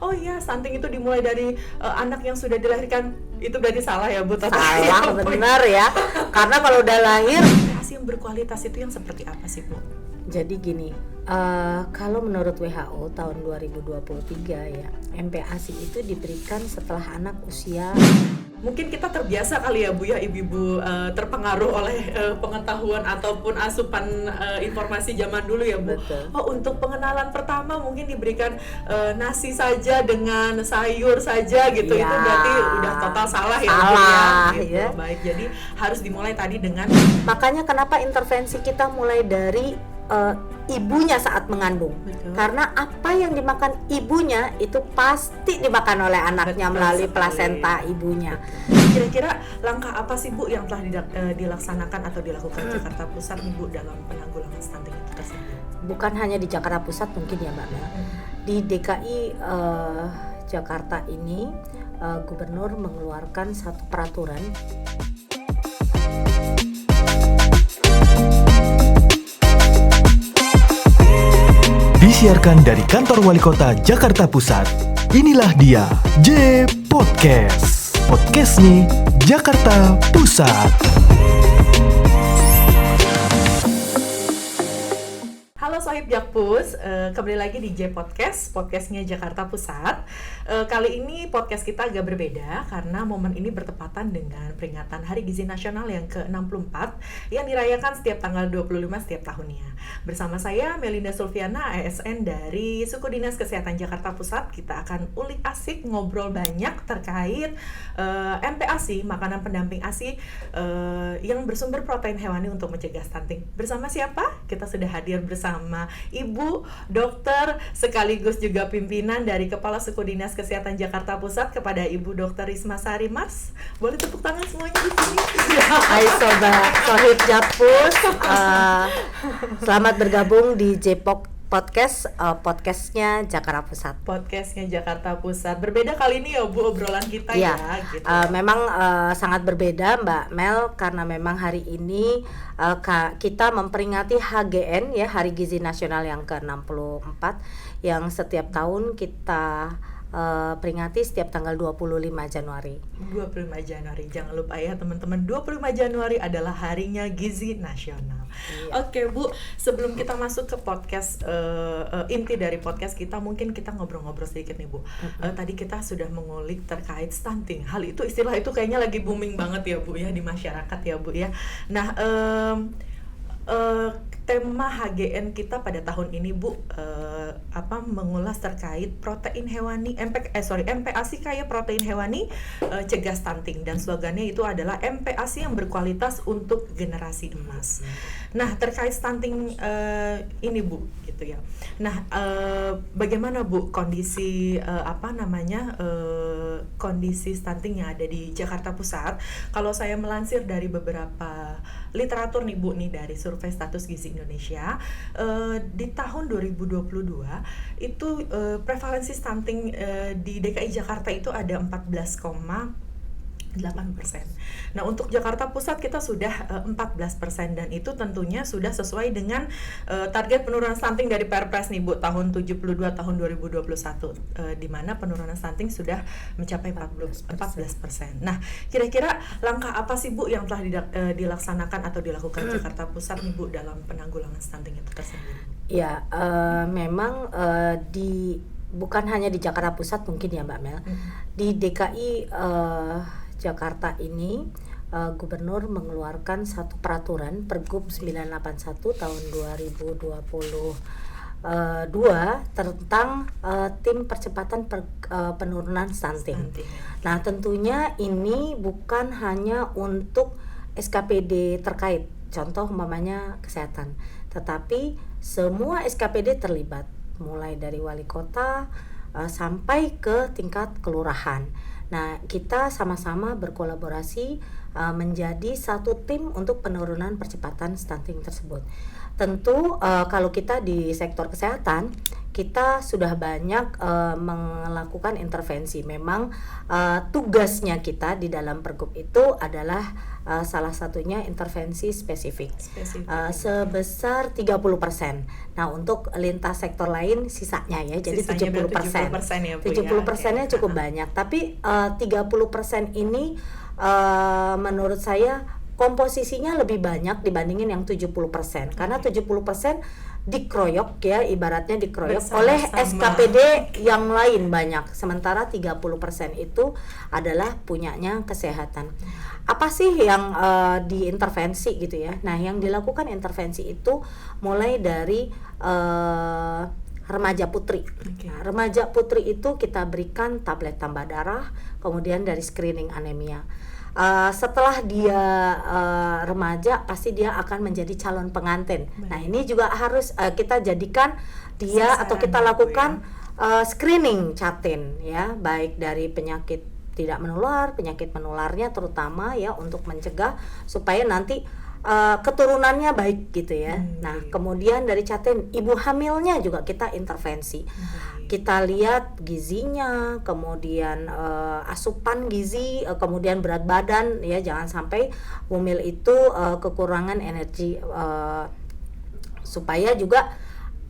oh iya stunting itu dimulai dari anak yang sudah dilahirkan, itu berarti salah ya Bu? Salah benar ya. Karena kalau udah lahir, ASI yang berkualitas itu yang seperti apa sih Bu? jadi gini, kalau menurut WHO tahun 2023 ya, MPASI itu diberikan setelah anak usia. Mungkin kita terbiasa kali ya Bu ya, ibu-ibu terpengaruh oleh pengetahuan ataupun asupan informasi zaman dulu ya Bu. Betul. Oh, untuk pengenalan pertama mungkin diberikan nasi saja dengan sayur saja gitu. Ya, itu berarti udah total salah ya Bu salah, ya. Gitu. ya. Baik, jadi harus dimulai tadi dengan Makanya kenapa intervensi kita mulai dari ibunya saat mengandung. Betul. Karena apa yang dimakan ibunya itu pasti dimakan oleh anaknya. Betul melalui sekali. plasenta ibunya. Kira-kira langkah apa sih Bu yang telah dilaksanakan atau dilakukan Jakarta Pusat nih Bu dalam penanggulangan stunting itu tersebut? Bukan hanya di Jakarta Pusat mungkin ya Mbak Mel. Di DKI Jakarta ini gubernur mengeluarkan satu peraturan Disiarkan dari kantor Wali Kota Jakarta Pusat. Inilah dia J Podcast. Podcast nih Jakarta Pusat. Halo Sohib Jakpus, kembali lagi di J Podcast, podcastnya Jakarta Pusat. Kali ini podcast kita agak berbeda karena momen ini bertepatan dengan peringatan Hari Gizi Nasional yang ke-64 yang dirayakan setiap tanggal 25 setiap tahunnya. Bersama saya Melinda Sulfiana, ASN dari Suku Dinas Kesehatan Jakarta Pusat. Kita akan ulik asik, ngobrol banyak terkait MPASI, makanan pendamping ASI yang bersumber protein hewani untuk mencegah stunting. Bersama siapa? Kita sudah hadir bersama Ibu Dokter sekaligus juga pimpinan dari Kepala Suku Dinas Kesehatan Jakarta Pusat, kepada Ibu Dokter Risma Sari Mars. Boleh tepuk tangan semuanya di sini. Hai Sobat Sohib Jakpus, selamat bergabung di J Podcast, podcastnya Jakarta Pusat. Podcastnya Jakarta Pusat. Berbeda kali ini ya Bu obrolan kita ya. Gitu. Memang sangat berbeda Mbak Mel, karena memang hari ini kita memperingati HGN ya, Hari Gizi Nasional yang ke-64 yang setiap tahun kita peringati setiap tanggal 25 Januari. 25 Januari, jangan lupa ya teman-teman, 25 Januari adalah harinya Gizi Nasional. Iya. Oke Bu, sebelum kita masuk ke podcast, inti dari podcast kita, mungkin kita ngobrol-ngobrol sedikit nih Bu. Tadi kita sudah mengulik terkait stunting. Hal itu, istilah itu kayaknya lagi booming banget ya Bu ya di masyarakat ya Bu ya. Nah, tema HGN kita pada tahun ini Bu mengulas terkait protein hewani, MPASI kaya protein hewani, cegah stunting, dan slogannya itu adalah MPASI yang berkualitas untuk generasi emas. Nah, terkait stunting ini Bu gitu ya. Nah, bagaimana Bu kondisi kondisi stunting yang ada di Jakarta Pusat? Kalau saya melansir dari beberapa literatur nih Bu nih, dari survei status gizi Indonesia di tahun 2022 itu prevalensi stunting di DKI Jakarta itu ada 14,8%. Nah, untuk Jakarta Pusat kita sudah 14%, dan itu tentunya sudah sesuai dengan target penurunan stunting dari Perpres nih Bu tahun 72 tahun 2021, di mana penurunan stunting sudah mencapai 14%. Nah, kira-kira langkah apa sih Bu yang telah dilaksanakan atau dilakukan Jakarta Pusat nih Bu dalam penanggulangan stunting itu tersebut? Ya, memang bukan hanya di Jakarta Pusat mungkin ya Mbak Mel. Di DKI Jakarta ini gubernur mengeluarkan satu peraturan Pergub 981 tahun 2022 tentang tim percepatan penurunan stunting. Nah, tentunya ini bukan hanya untuk SKPD terkait, contoh umpamanya kesehatan, tetapi semua SKPD terlibat, mulai dari wali kota sampai ke tingkat kelurahan. Nah, kita sama-sama berkolaborasi menjadi satu tim untuk penurunan percepatan stunting tersebut. Tentu kalau kita di sektor kesehatan, kita sudah banyak melakukan intervensi. Memang tugasnya kita di dalam pergub itu adalah salah satunya intervensi spesifik. Sebesar 30%. Nah, untuk lintas sektor lain sisanya ya, jadi 70%. 70%-nya cukup banyak. Tapi 30% ini menurut saya komposisinya lebih banyak dibandingin yang 70%. Karena 70% dikeroyok ya, ibaratnya dikeroyok oleh SKPD yang lain banyak. Sementara 30% itu adalah punyanya kesehatan. Apa sih yang diintervensi gitu ya? Nah, yang dilakukan intervensi itu mulai dari remaja putri. Nah, remaja putri itu kita berikan tablet tambah darah, kemudian dari screening anemia. Setelah dia remaja, pasti dia akan menjadi calon pengantin. Nah, ini juga harus kita jadikan dia atau kita lakukan screening catin ya, baik dari penyakit tidak menular, penyakit menularnya terutama ya, untuk mencegah supaya nanti keturunannya baik gitu ya. Nah, kemudian dari catin ibu hamilnya juga kita intervensi. Kita lihat gizinya, kemudian asupan gizi, kemudian berat badan ya, jangan sampai hamil itu kekurangan energi, supaya juga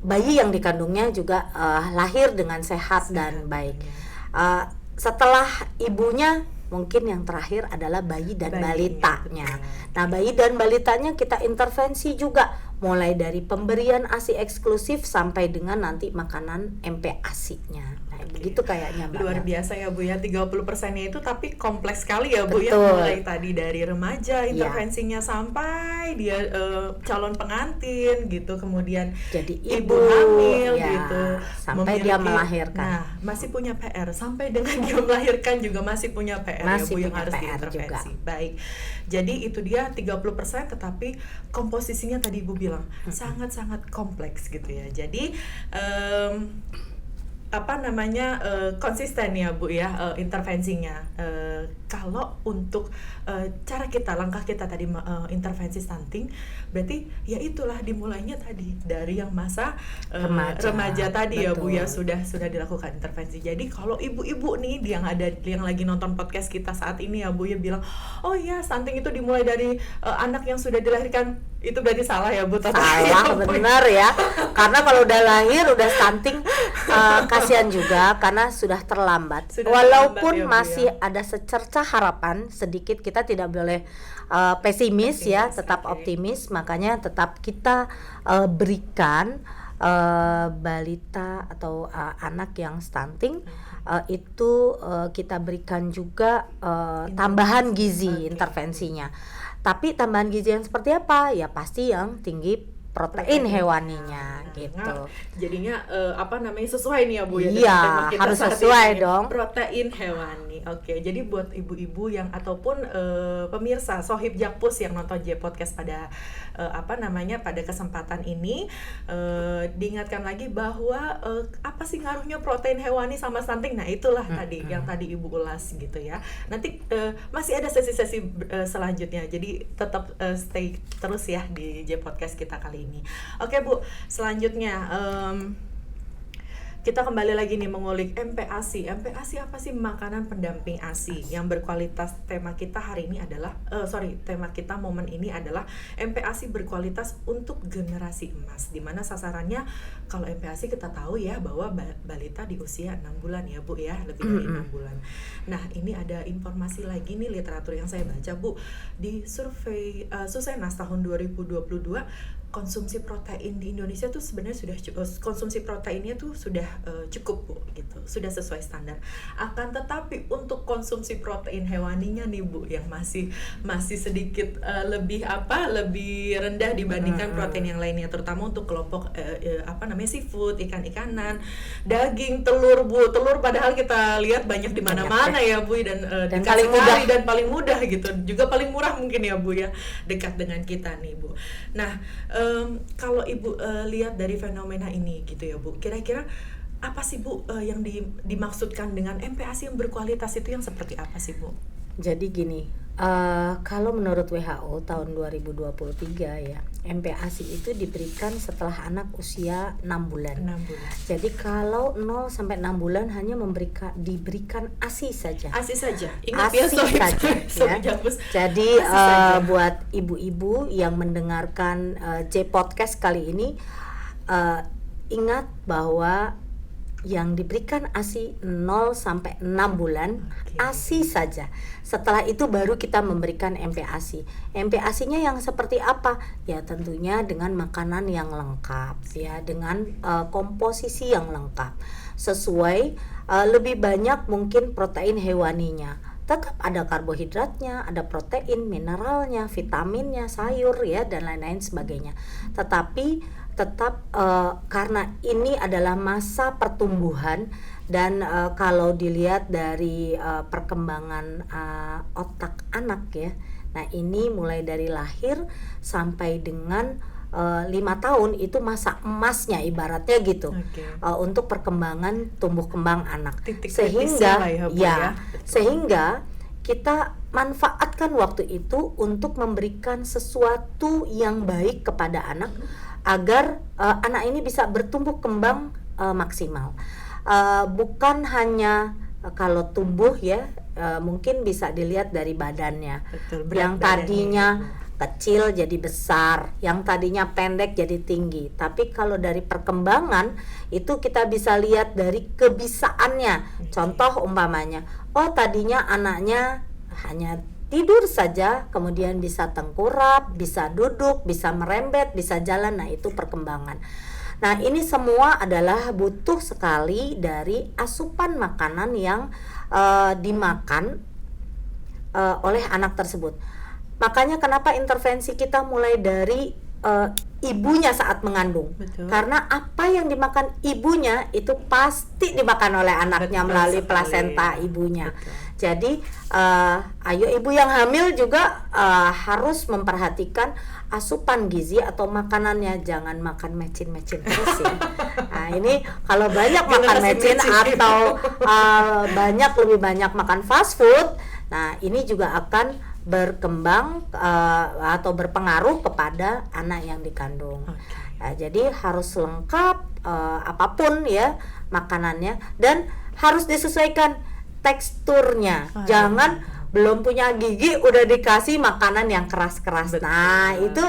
bayi yang dikandungnya juga lahir dengan sehat dan baik. Setelah ibunya, mungkin yang terakhir adalah bayi dan balitanya. Nah, bayi dan balitanya kita intervensi juga, mulai dari pemberian ASI eksklusif sampai dengan nanti makanan MPASI-nya. Nah, begitu kayaknya Mbak. Luar biasa ya Bu ya, 30%-nya itu tapi kompleks sekali ya Bu. Betul. Ya, mulai tadi dari remaja intervensinya sampai dia calon pengantin gitu, kemudian jadi ibu hamil ya, gitu, sampai dia melahirkan. Nah, masih punya PR sampai dengan dia melahirkan juga masih punya PR masih ya Bu, yang harus PR diintervensi. Juga. Baik. Jadi itu dia 30%, tetapi komposisinya tadi Ibu bilang sangat-sangat kompleks gitu ya. Jadi konsisten ya Bu ya intervensinya. Kalau untuk cara kita, langkah kita tadi intervensi stunting, berarti ya itulah dimulainya tadi dari yang masa remaja tadi. Betul. Ya Bu ya, sudah dilakukan intervensi. Jadi kalau ibu-ibu nih yang lagi nonton podcast kita saat ini ya Bu ya, bilang oh ya stunting itu dimulai dari anak yang sudah dilahirkan, itu berarti salah ya Bu? Salah benar ya, karena kalau udah lahir udah stunting kasihan juga karena sudah terlambat. Walaupun terlambat, masih ada secerca harapan sedikit, kita tidak boleh pesimis ya, tetap optimis. Makanya tetap kita berikan balita atau anak yang stunting itu kita berikan juga tambahan gizi intervensinya. Tapi tambahan gizi yang seperti apa? Ya pasti yang tinggi protein hewaninya gitu. Jadinya sesuai nih ya Bu ya. Iya, harus sesuai dong. Protein hewani. Oke, jadi buat ibu-ibu yang ataupun pemirsa Sohib Jakpus yang nonton J Podcast pada pada kesempatan ini, diingatkan lagi bahwa apa sih ngaruhnya protein hewani sama stunting. Nah, itulah tadi yang tadi Ibu ulas gitu ya. Nanti masih ada sesi-sesi selanjutnya. Jadi tetap stay terus ya di J Podcast kita kali ini. Oke Bu, selanjutnya kita kembali lagi nih mengulik MPASI. MPASI apa sih? Makanan pendamping ASI yang berkualitas. Tema kita hari ini adalah tema kita momen ini adalah MPASI berkualitas untuk generasi emas, di mana sasarannya kalau MPASI kita tahu ya bahwa balita di usia 6 bulan ya Bu ya, lebih dari 6 bulan. Nah, ini ada informasi lagi nih, literatur yang saya baca Bu, di survei Susenas tahun 2022, konsumsi protein di Indonesia tuh sebenarnya sudah konsumsi proteinnya tuh sudah cukup Bu gitu, sudah sesuai standar. Akan tetapi untuk konsumsi protein hewaninya nih Bu yang masih sedikit lebih rendah dibandingkan protein yang lainnya, terutama untuk kelompok seafood, ikan-ikanan, daging, telur Bu. Telur padahal kita lihat banyak di mana-mana ya Bu, dan paling mudah dan paling mudah gitu, juga paling murah mungkin ya Bu ya, dekat dengan kita nih Bu. Nah, kalau Ibu lihat dari fenomena ini gitu ya Bu, kira-kira apa sih Bu yang dimaksudkan dengan MPASI yang berkualitas itu yang seperti apa sih Bu? Jadi gini, Kalau menurut WHO tahun 2023 ya, MPASI itu diberikan setelah anak usia 6 bulan. 6 bulan. Jadi kalau 0 sampai 6 bulan hanya diberikan ASI saja. ASI saja. Ingat ya, ASI Sohib saja, ya. Jakpus. Jadi ASI saja. buat ibu-ibu yang mendengarkan J Podcast kali ini, ingat bahwa yang diberikan ASI 0 sampai 6 bulan, ASI saja. Setelah itu baru kita memberikan MPASI. MPASI-nya yang seperti apa? Ya tentunya dengan makanan yang lengkap, ya, dengan komposisi yang lengkap. Sesuai lebih banyak mungkin protein hewaninya. Tetap ada karbohidratnya, ada protein, mineralnya, vitaminnya, sayur ya, dan lain-lain sebagainya. Tetapi tetap karena ini adalah masa pertumbuhan dan kalau dilihat dari perkembangan otak anak ya, nah ini mulai dari lahir sampai dengan 5 tahun itu masa emasnya ibaratnya gitu. Untuk perkembangan tumbuh kembang anak. Sehingga sehingga kita manfaatkan waktu itu untuk memberikan sesuatu yang baik kepada anak agar anak ini bisa bertumbuh kembang maksimal. Bukan hanya kalau tumbuh ya, mungkin bisa dilihat dari badannya. Yang tadinya kecil jadi besar, yang tadinya pendek jadi tinggi. Tapi kalau dari perkembangan itu kita bisa lihat dari kebisaannya. Contoh umpamanya, tadinya anaknya hanya tidur saja, kemudian bisa tengkurap, bisa duduk, bisa merembet, bisa jalan. Nah itu perkembangan. Nah ini semua adalah butuh sekali dari asupan makanan yang dimakan oleh anak tersebut. Makanya kenapa intervensi kita mulai dari ibunya saat mengandung. Betul. Karena apa yang dimakan ibunya itu pasti dimakan oleh anaknya. Betul, melalui plasenta ibunya. Betul. Jadi ayo ibu yang hamil juga harus memperhatikan asupan gizi atau makanannya. Jangan makan mecin-mecin terus ya. Nah ini kalau banyak makan mecin atau lebih banyak makan fast food, nah ini juga akan berkembang atau berpengaruh kepada anak yang dikandung. Nah, jadi harus lengkap apapun ya makanannya, dan harus disesuaikan teksturnya. Jangan belum punya gigi udah dikasih makanan yang keras-keras. Nah itu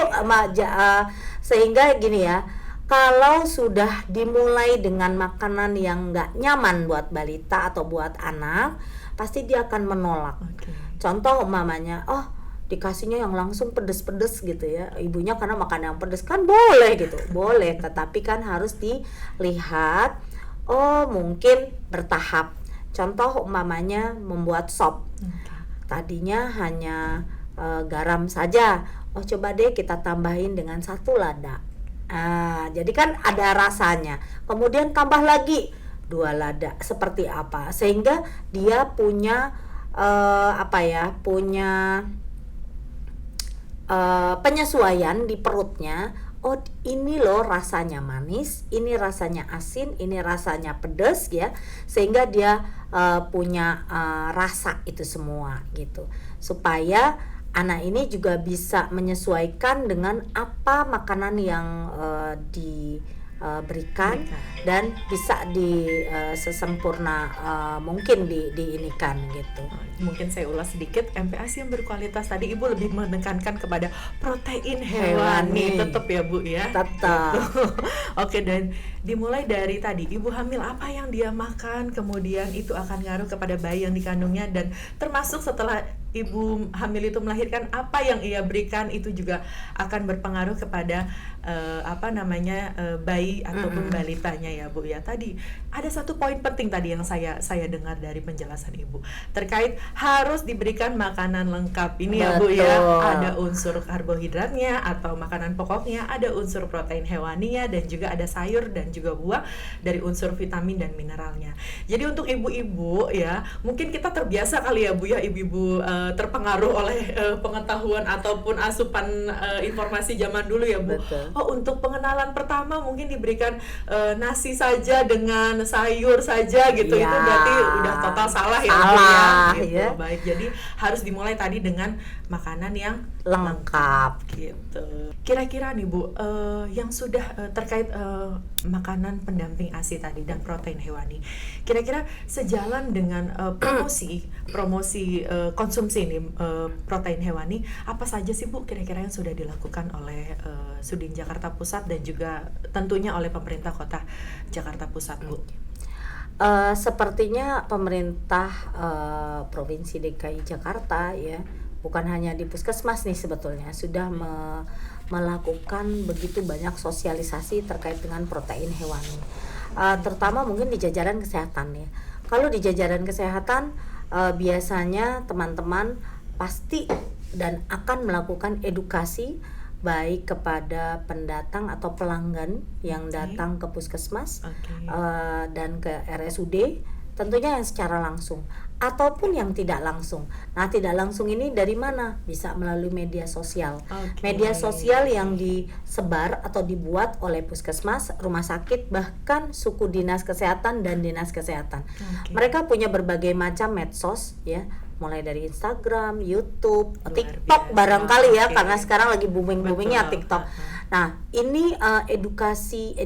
sehingga gini ya, kalau sudah dimulai dengan makanan yang nggak nyaman buat balita atau buat anak, pasti dia akan menolak. Contoh umpamanya, dikasihnya yang langsung pedes-pedes gitu ya, ibunya karena makan yang pedes, kan boleh gitu, boleh, tetapi kan harus dilihat, mungkin bertahap. Contoh umpamanya membuat sop, tadinya hanya garam saja, coba deh kita tambahin dengan 1 lada. Jadi kan ada rasanya, kemudian tambah lagi 2 lada, seperti apa, sehingga dia punya penyesuaian di perutnya. Ini loh rasanya manis, ini rasanya asin, ini rasanya pedas ya, sehingga dia punya rasa itu semua gitu, supaya anak ini juga bisa menyesuaikan dengan apa makanan yang diberikan dan bisa sesempurna mungkin diinikan gitu. Mungkin saya ulas sedikit, MPASI yang berkualitas tadi Ibu lebih menekankan kepada protein hewani. Tetap ya Bu ya? Tetap. Oke, dan dimulai dari tadi Ibu hamil apa yang dia makan, kemudian itu akan ngaruh kepada bayi yang dikandungnya, dan termasuk setelah Ibu hamil itu melahirkan, apa yang ia berikan itu juga akan berpengaruh kepada bayi ataupun balitanya ya Bu ya. Tadi ada satu poin penting tadi yang saya dengar dari penjelasan Ibu terkait harus diberikan makanan lengkap ini. Betul. Ya Bu ya, ada unsur karbohidratnya atau makanan pokoknya, ada unsur protein hewaninya, dan juga ada sayur dan juga buah dari unsur vitamin dan mineralnya. Jadi untuk ibu-ibu ya, mungkin kita terbiasa kali ya Bu ya, ibu-ibu terpengaruh oleh pengetahuan ataupun asupan informasi zaman dulu ya Bu. Betul. Oh, untuk pengenalan pertama mungkin diberikan nasi saja dengan sayur saja gitu. Ya. Itu berarti udah total salah ya Bu Salah, ya. Gitu. ya. Baik, jadi harus dimulai tadi dengan makanan yang Lengkap. gitu. Kira-kira nih Bu, yang sudah terkait makanan pendamping ASI tadi dan protein hewani. Kira-kira sejalan dengan promosi konsumsi ini protein hewani, apa saja sih Bu kira-kira yang sudah dilakukan oleh Sudin Jakarta Pusat dan juga tentunya oleh pemerintah Kota Jakarta Pusat Bu? Sepertinya pemerintah Provinsi DKI Jakarta ya, bukan hanya di puskesmas nih sebetulnya sudah melakukan begitu banyak sosialisasi terkait dengan protein hewani, terutama mungkin di jajaran kesehatan ya. Kalau di jajaran kesehatan biasanya teman-teman pasti dan akan melakukan edukasi baik kepada pendatang atau pelanggan yang datang ke puskesmas dan ke RSUD, tentunya yang secara langsung ataupun yang tidak langsung. Nah, tidak langsung ini dari mana? Bisa melalui media sosial. Media sosial yang disebar atau dibuat oleh puskesmas, rumah sakit, bahkan suku dinas kesehatan dan dinas kesehatan. Mereka punya berbagai macam medsos ya, mulai dari Instagram, YouTube, TikTok barangkali ya, karena sekarang lagi booming-boomingnya TikTok. Nah, ini edukasi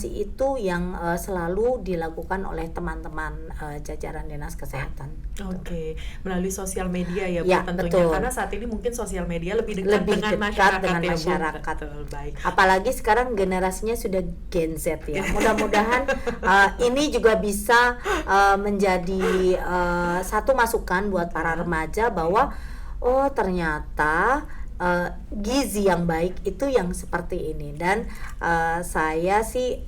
itu yang selalu dilakukan oleh teman-teman jajaran dinas kesehatan. Oke, melalui sosial media ya Bu Ya, tentunya, betul. karena saat ini mungkin sosial media lebih dekat dengan masyarakat. Betul, baik. Apalagi sekarang generasinya sudah Gen Z ya. Mudah-mudahan ini juga bisa menjadi satu masukan buat para remaja bahwa oh ternyata gizi yang baik itu yang seperti ini. Dan saya sih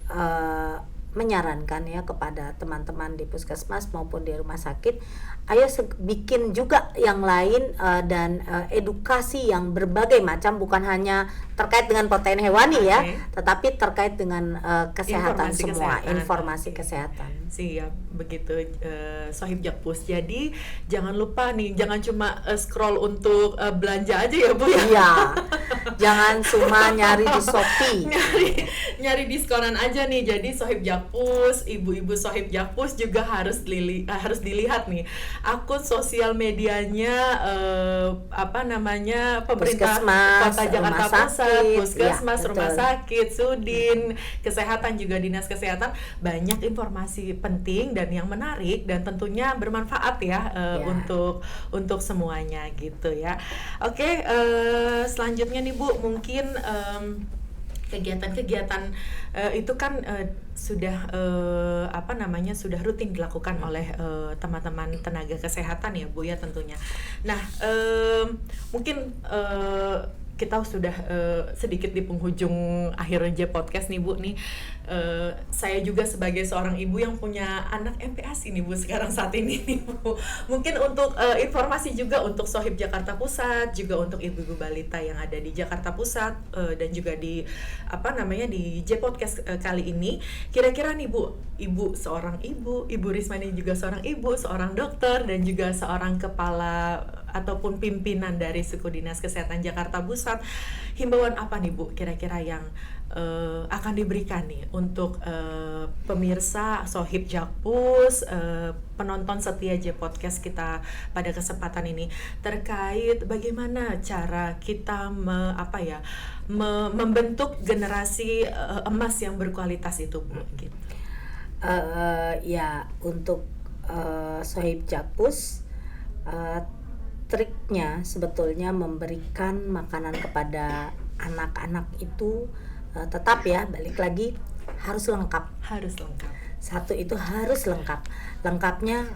menyarankan ya kepada teman-teman di puskesmas maupun di rumah sakit, ayo bikin juga yang lain dan edukasi yang berbagai macam, bukan hanya terkait dengan protein hewani ya, tetapi terkait dengan kesehatan informasi kesehatan. Siap, begitu Sohib Jakpus. Jadi jangan lupa nih, jangan cuma scroll untuk belanja aja ya Bu ya. Iya. Jangan cuma nyari di Shopee. nyari diskonan aja nih. Jadi Sohib Jakpus, ibu-ibu Sohib Jakpus juga harus dilihat nih akun sosial medianya pemerintah Puskesmas, Kota Jakarta Pusat, puskesmas, ya, rumah sakit, Sudin, kesehatan juga dinas kesehatan, banyak informasi penting dan yang menarik dan tentunya bermanfaat ya, untuk semuanya gitu ya. Oke, selanjutnya nih Bu, mungkin kegiatan-kegiatan itu kan sudah sudah rutin dilakukan oleh teman-teman tenaga kesehatan ya Bu ya tentunya. Nah, mungkin kita sudah sedikit di penghujung akhir podcast nih Bu nih. Saya juga sebagai seorang ibu yang punya anak MPASI nih Bu sekarang saat ini nih Bu. Mungkin untuk informasi juga untuk Sohib Jakarta Pusat, juga untuk ibu-ibu balita yang ada di Jakarta Pusat dan juga di di J Podcast kali ini. Kira-kira nih Bu, seorang ibu Rismani juga seorang ibu, seorang dokter dan juga seorang kepala ataupun pimpinan dari suku dinas kesehatan Jakarta Pusat. Himbauan apa nih Bu kira-kira yang akan diberikan nih untuk pemirsa Sohib Jakpus, penonton setia J Podcast kita pada kesempatan ini, terkait bagaimana cara kita membentuk generasi emas yang berkualitas itu Bu gitu. Ya, untuk Sohib Jakpus, triknya sebetulnya memberikan makanan kepada anak-anak itu tetap ya, balik lagi harus lengkap. Satu itu harus lengkap. Lengkapnya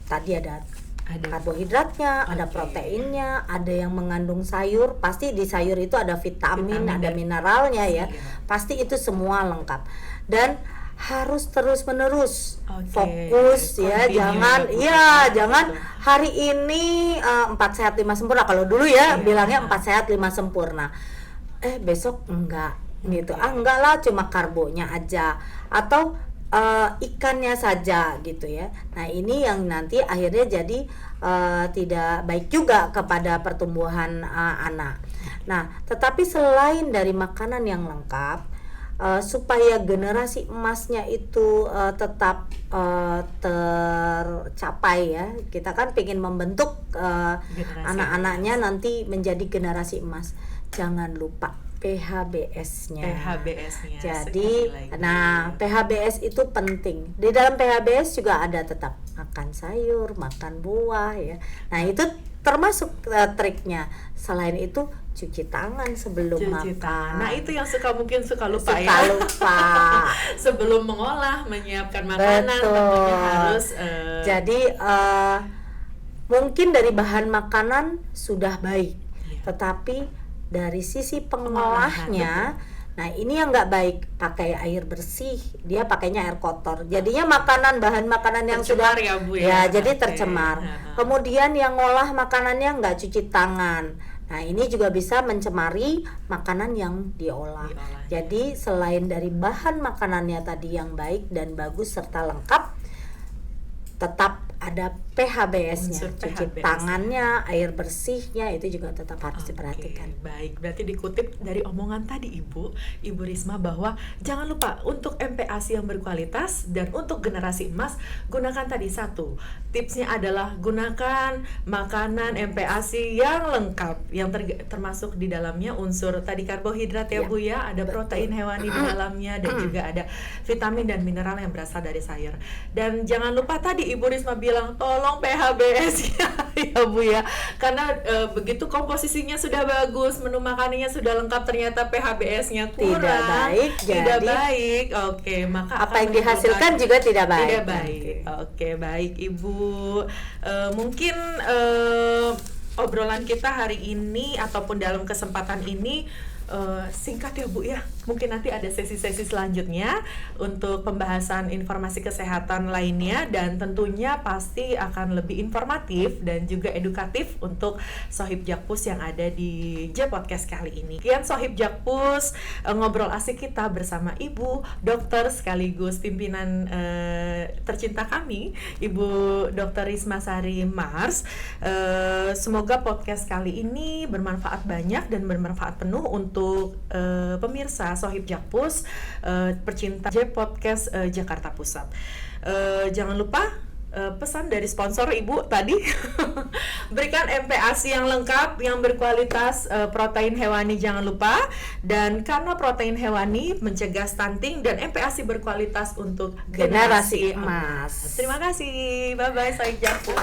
tadi ada karbohidratnya, ada proteinnya, ada yang mengandung sayur. Pasti di sayur itu ada vitamin ada mineralnya ya. Pasti itu semua lengkap. Dan harus terus-menerus fokus ya, jangan hari ini 4 sehat 5 sempurna. Kalau dulu ya bilangnya 4 sehat 5 sempurna. Besok enggak gitu. Enggak lah, cuma karbonya aja. Atau ikannya saja gitu ya. Nah ini yang nanti akhirnya jadi tidak baik juga kepada pertumbuhan anak. Nah tetapi selain dari makanan yang lengkap, supaya generasi emasnya itu tetap tercapai ya, kita kan ingin membentuk anak-anaknya nanti menjadi generasi emas. Jangan lupa PHBS-nya. Jadi, nah PHBS itu penting. Di dalam PHBS juga ada tetap makan sayur, makan buah ya. Nah itu termasuk triknya. Selain itu cuci tangan sebelum makan. Nah itu yang mungkin suka lupa sebelum mengolah, menyiapkan makanan tentunya harus. Jadi mungkin dari bahan makanan sudah baik, tetapi dari sisi pengolahnya, nah ini yang nggak baik, pakai air bersih, dia pakainya air kotor, jadinya bahan makanan yang tercemar sudah ya Bu ya, jadi tercemar. Kemudian yang ngolah makanannya nggak cuci tangan, nah ini juga bisa mencemari makanan yang diolah. Jadi selain dari bahan makanannya tadi yang baik dan bagus serta lengkap, tetap ada PHBS-nya, cuci tangannya, air bersihnya itu juga tetap harus diperhatikan. Baik, berarti dikutip dari omongan tadi Ibu Risma bahwa jangan lupa untuk MPASI yang berkualitas dan untuk generasi emas gunakan tadi satu. Tipsnya adalah gunakan makanan MPASI yang lengkap, yang termasuk di dalamnya unsur tadi karbohidrat ya Bu ya, ada protein hewani di dalamnya dan juga ada vitamin dan mineral yang berasal dari sayur. Dan jangan lupa tadi Ibu Risma bilang tolong PHBS ya Bu ya, karena begitu komposisinya sudah bagus, menu makanannya sudah lengkap, ternyata PHBS-nya kurang, tidak baik. Oke, maka apa yang dihasilkan juga tidak baik. Oke, baik Ibu. Mungkin obrolan kita hari ini ataupun dalam kesempatan ini singkat ya Bu ya, mungkin nanti ada sesi-sesi selanjutnya untuk pembahasan informasi kesehatan lainnya, dan tentunya pasti akan lebih informatif dan juga edukatif untuk Sohib Jakpus yang ada di J Podcast kali ini. Sekian Sohib Jakpus, ngobrol asik kita bersama Ibu Dokter sekaligus pimpinan tercinta kami, Ibu Dr. Risma Sari Mars. Semoga podcast kali ini bermanfaat banyak dan bermanfaat penuh untuk pemirsa Sohib Jakpus, percinta J Podcast Jakarta Pusat. Jangan lupa pesan dari sponsor Ibu tadi berikan MPASI yang lengkap, yang berkualitas, protein hewani jangan lupa, dan karena protein hewani mencegah stunting dan MPASI berkualitas untuk generasi emas. Terima kasih, bye bye Sohib Jakpus.